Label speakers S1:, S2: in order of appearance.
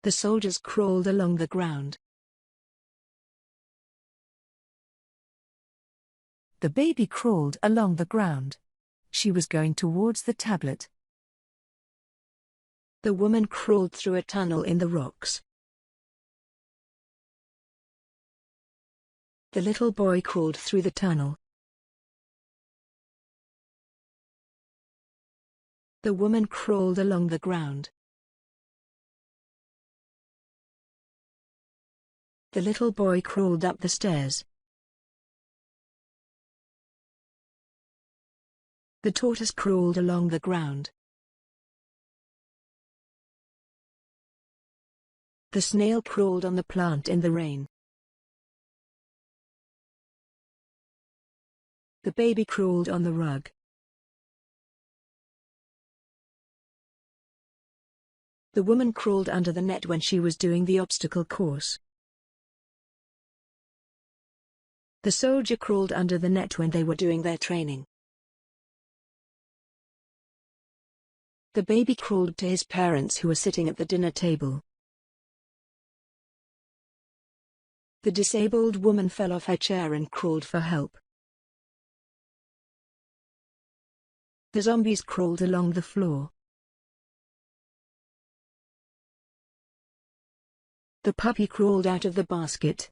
S1: The soldiers crawled along the ground.
S2: The baby crawled along the ground. She was going towards the tablet.
S1: The woman crawled through a tunnel in the rocks. The little boy crawled through the tunnel. The woman crawled along the ground. The little boy crawled up the stairs. The tortoise crawled along the ground. The snail crawled on the plant in the rain. The baby crawled on the rug. The woman crawled under the net when she was doing the obstacle course. The soldier crawled under the net when they were doing their training. The baby crawled to his parents who were sitting at the dinner table. The disabled woman fell off her chair and crawled for help. The zombies crawled along the floor. The puppy crawled out of the basket.